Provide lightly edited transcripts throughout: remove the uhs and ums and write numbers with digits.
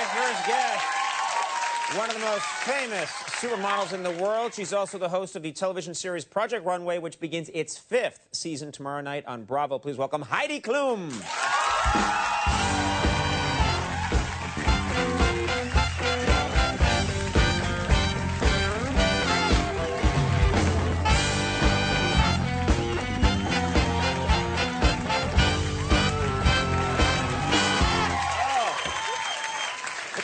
first guest, one of the most famous supermodels in the world. She's also the host of the television series Project Runway, which begins its 5th season tomorrow night on Bravo. Please welcome Heidi Klum.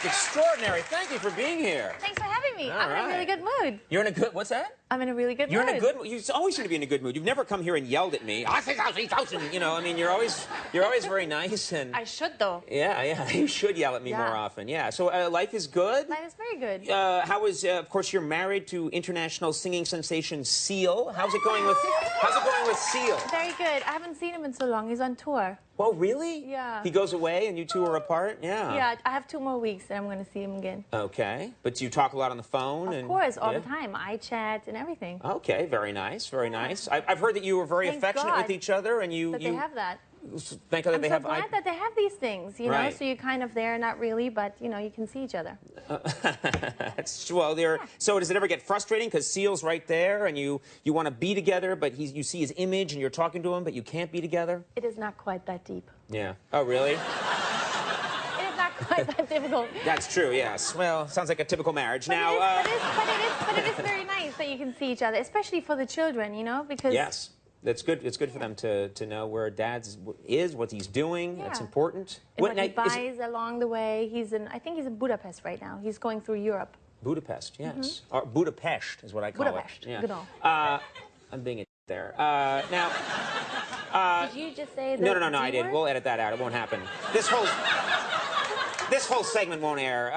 Extraordinary. Thank you for being here. Thanks for having me. I'm in a really good mood. You're in a good... What's that? I'm in a really good mood. You're in a good mood. You always seem to be in a good mood. You've never come here and yelled at me. You know, I mean, you're always very nice and... I should, though. Yeah. You should yell at me more often. Yeah. So life is good? Life is very good. How is... of course, you're married to international singing sensation Seal. How's it going with Seal? Very good. I haven't seen him in so long. He's on tour. Well, really? Yeah. He goes away and you two are apart? Yeah. Yeah, I have 2 more weeks and I'm going to see him again. Okay. But you talk a lot on the phone? Of course, all the time. I chat and everything. Okay, very nice, very nice. I've heard that you were very affectionate with each other and you... They have that. Thank God that they have... I'm so glad that they have these things, you know, so you're kind of there, not really, but, you know, you can see each other. So does it ever get frustrating because Seal's right there and you want to be together, but you see his image and you're talking to him, but you can't be together? It is not quite that deep. Yeah. Oh, really? It is not quite that difficult. That's true, yes. Well, sounds like a typical marriage. But it is very nice that you can see each other, especially for the children, you know, because... Yes. That's good. It's good for them to know where Dad is, what he's doing. Yeah. That's important. And what he buys along the way. I think he's in Budapest right now. He's going through Europe. Budapest, yes. Or Budapest is what I call Budapest. it. Yeah. Good old. I'm being a there. Now. Did you just say that? No, I did. We'll edit that out. It won't happen. This whole segment won't air.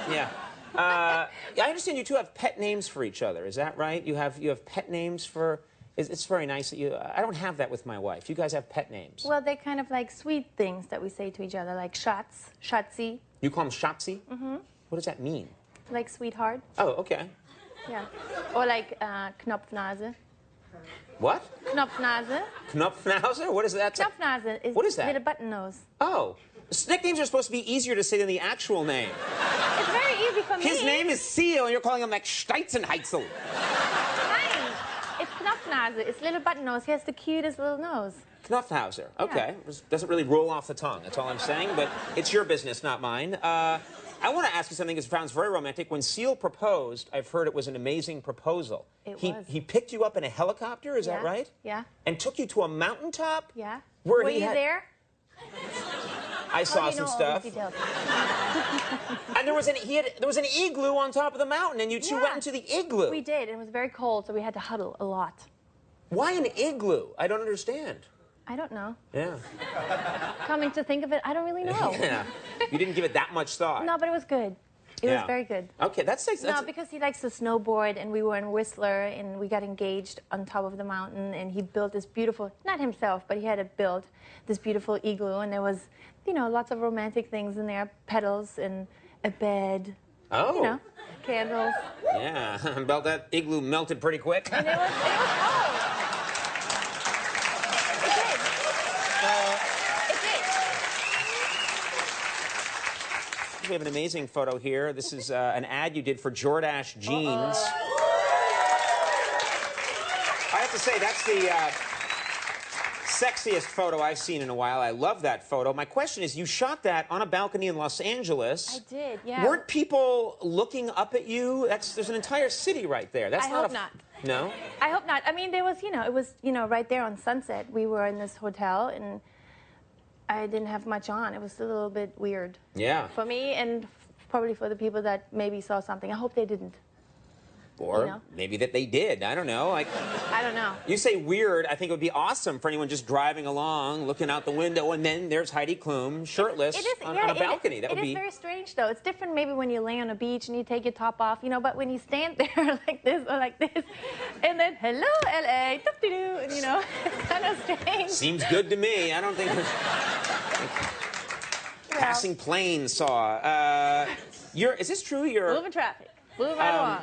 Yeah. I understand you two have pet names for each other. Is that right? You have pet names for... It's very nice that you... I don't have that with my wife. You guys have pet names. Well, they're kind of like sweet things that we say to each other, like Schatz, Schatzi. You call them Schatzi? Mm-hmm. What does that mean? Like sweetheart. Oh, okay. Yeah. Or like Knopfnase. What? Knopfnase. Knopfnase? What is that? Knopfnase is... What is that? Little button nose. Oh. Nicknames are supposed to be easier to say than the actual name. It's very easy for me. His name is Seal, and you're calling him like Steizenheitzel. It's Knopfnase. It's little button nose. He has the cutest little nose. Knopfhauser. Okay. Yeah. Doesn't really roll off the tongue. That's all I'm saying. But it's your business, not mine. I want to ask you something that sounds very romantic. When Seal proposed, I've heard it was an amazing proposal. He picked you up in a helicopter, is that right? Yeah. And took you to a mountaintop? Yeah. Were you there? I saw some stuff. And there was an igloo on top of the mountain, and you two went into the igloo. We did, and it was very cold, so we had to huddle a lot. Why an igloo? I don't understand. I don't know. Yeah. Coming to think of it, I don't really know. Yeah. You didn't give it that much thought. No, but it was good. It was very good. Okay, that's no, because he likes to snowboard, and we were in Whistler, and we got engaged on top of the mountain, and he built this beautiful, not himself, but he had it built, this beautiful igloo, and there was, you know, lots of romantic things in there, petals and a bed. Oh. You know, candles. Yeah, about that igloo melted pretty quick. And it was cold. It did. We have an amazing photo here. This is an ad you did for Jordache Jeans. I have to say, that's the sexiest photo I've seen in a while. I love that photo. My question is, you shot that on a balcony in Los Angeles. I did, yeah. Weren't people looking up at you? There's an entire city right there. That's I hope not. No? I hope not. I mean, there was, it was, right there on Sunset. We were in this hotel, and I didn't have much on. It was a little bit weird. Yeah. For me, and probably for the people that maybe saw something. I hope they didn't. Or maybe that they did. I don't know. I don't know. You say weird. I think it would be awesome for anyone just driving along, looking out the window, and then there's Heidi Klum, shirtless, on a balcony. That would be... It is very strange, though. It's different maybe when you lay on a beach and you take your top off, but when you stand there like this or like this, and then, hello, L.A., doo-doo-doo, and, it's kind of strange. Seems good to me. I don't think... Passing plane saw. Is this true? Moving traffic. Move right along.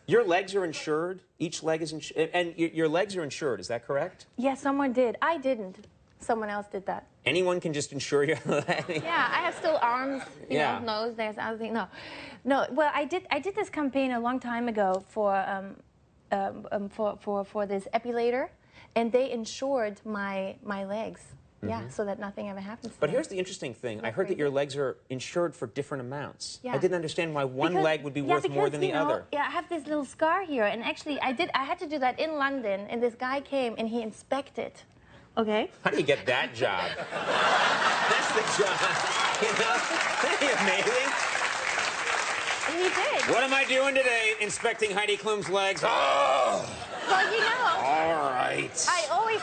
Your legs are insured? Each leg is insured? And your legs are insured, is that correct? Yeah, someone did. I didn't. Someone else did that. Anyone can just insure your Yeah, I have still arms, you know, nose, there's other things. No. Well, I did this campaign a long time ago for this epilator, and they insured my legs. Yeah, so that nothing ever happens to But me. here's the interesting thing. I heard that your legs are insured for different amounts. Yeah. I didn't understand why one leg would be worth more than the other. Yeah, I have this little scar here, and actually I had to do that in London, and this guy came and he inspected. Okay. How do you get that job? That's the job. You know? Isn't he amazing? He did. What am I doing today? Inspecting Heidi Klum's legs. Oh! Well, you know. All right. I always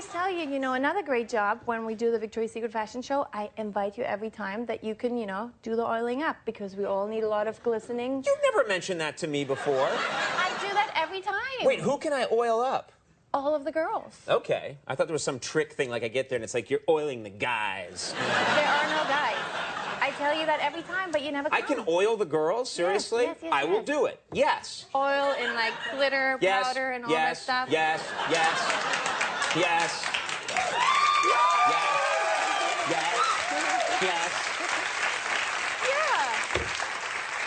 tell you, you know, another great job when we do the Victoria's Secret fashion show, I invite you every time that you can, you know, do the oiling up because we all need a lot of glistening. You've never mentioned that to me before. I do that every time. Wait, who can I oil up? All of the girls. Okay. I thought there was some trick thing, like I get there and it's like you're oiling the guys. There are no guys. I tell you that every time, but you never come. I can oil the girls? Seriously? Yes, I will do it. Yes. Oil and like glitter, powder, and all that stuff. Yes. Yes. Yes.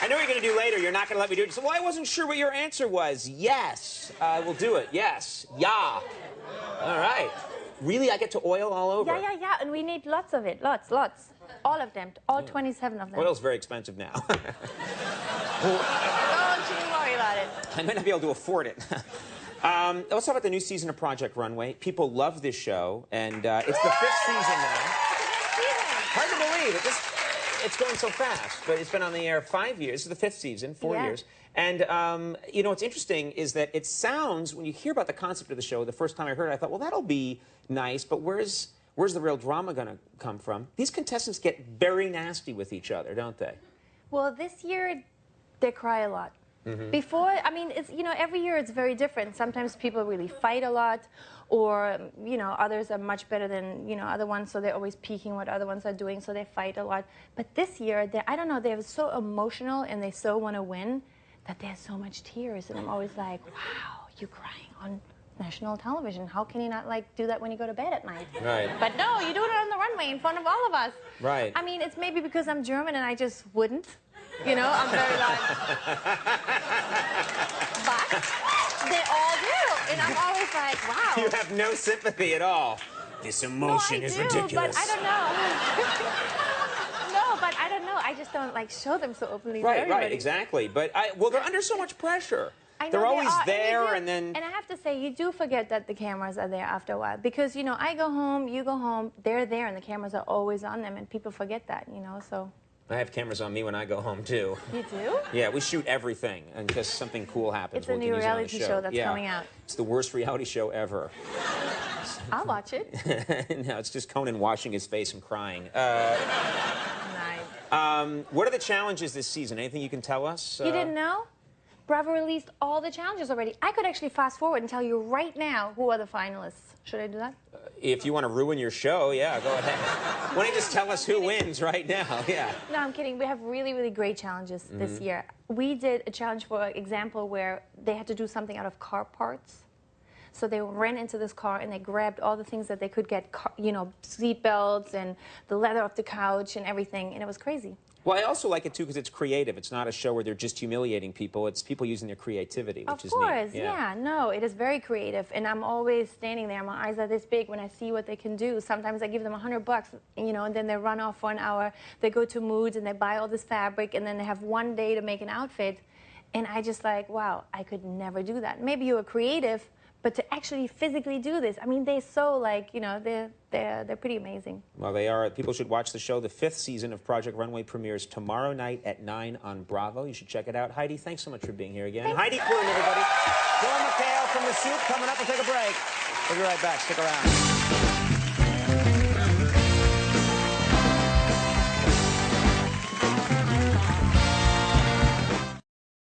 I know what you're going to do later. You're not going to let me do it. So, well, I wasn't sure what your answer was. Yes. I will do it. Yes. Yeah. All right. Really? I get to oil all over? Yeah. And we need lots of it. Lots. All of them. All 27 of them. Oil's very expensive now. Don't you worry about it. I might not be able to afford it. Let's talk about the new season of Project Runway. People love this show, and it's the 5th season now. Hard to believe it. It's going so fast, but it's been on the air 5 years. This is the 5th season, 4 years. And, you know, what's interesting is that it sounds, when you hear about the concept of the show, the first time I heard it, I thought, well, that'll be nice, but where's the real drama going to come from? These contestants get very nasty with each other, don't they? Well, this year, they cry a lot. Before, I mean, it's, you know, every year it's very different. Sometimes people really fight a lot, or, you know, others are much better than, you know, other ones, so they're always peeking what other ones are doing, so they fight a lot. But this year, I don't know, they're so emotional and they so want to win that there's so much tears, and I'm always like, wow, you're crying on national television. How can you not, like, do that when you go to bed at night? Right. But no, you do it on the runway in front of all of us. Right. I mean, it's maybe because I'm German and I just wouldn't. You know, I'm very like, but they all do, and I'm always like, wow. You have no sympathy at all. This emotion is ridiculous. But I don't know. No, but I don't know. I just don't like show them so openly. Right, exactly. But well, they're under so much pressure. I know they're always there, and then. And I have to say, you do forget that the cameras are there after a while, because you know, I go home, you go home, they're there, and the cameras are always on them, and people forget that, you know, so. I have cameras on me when I go home, too. You do? Yeah, we shoot everything, and just something cool happens. It's a new reality show that's coming out. It's the worst reality show ever. I'll watch it. No, it's just Conan washing his face and crying. Nice. What are the challenges this season? Anything you can tell us? You didn't know? Bravo released all the challenges already. I could actually fast forward and tell you right now who are the finalists. Should I do that? If you want to ruin your show, yeah, go ahead. Why don't you just tell us who wins right now? Yeah. No, I'm kidding. We have really, really great challenges this year. We did a challenge, for example, where they had to do something out of car parts. So they ran into this car and they grabbed all the things that they could get, you know, seat belts and the leather off the couch and everything, and it was crazy. Well, I also like it, too, because it's creative. It's not a show where they're just humiliating people. It's people using their creativity, which is neat. Of course, yeah. No, it is very creative. And I'm always standing there. My eyes are this big when I see what they can do. Sometimes I give them $100, you know, and then they run off for an hour. They go to Moods and they buy all this fabric, and then they have one day to make an outfit. And I just like, wow, I could never do that. Maybe you're creative, but to actually physically do this, I mean, they're so, like, you know, they're pretty amazing. Well, they are. People should watch the show. The 5th season of Project Runway premieres tomorrow night at 9 on Bravo. You should check it out. Heidi, thanks so much for being here again. Thanks. Heidi Klum, everybody. Joel McHale from The Soup coming up. We'll take a break. We'll be right back. Stick around.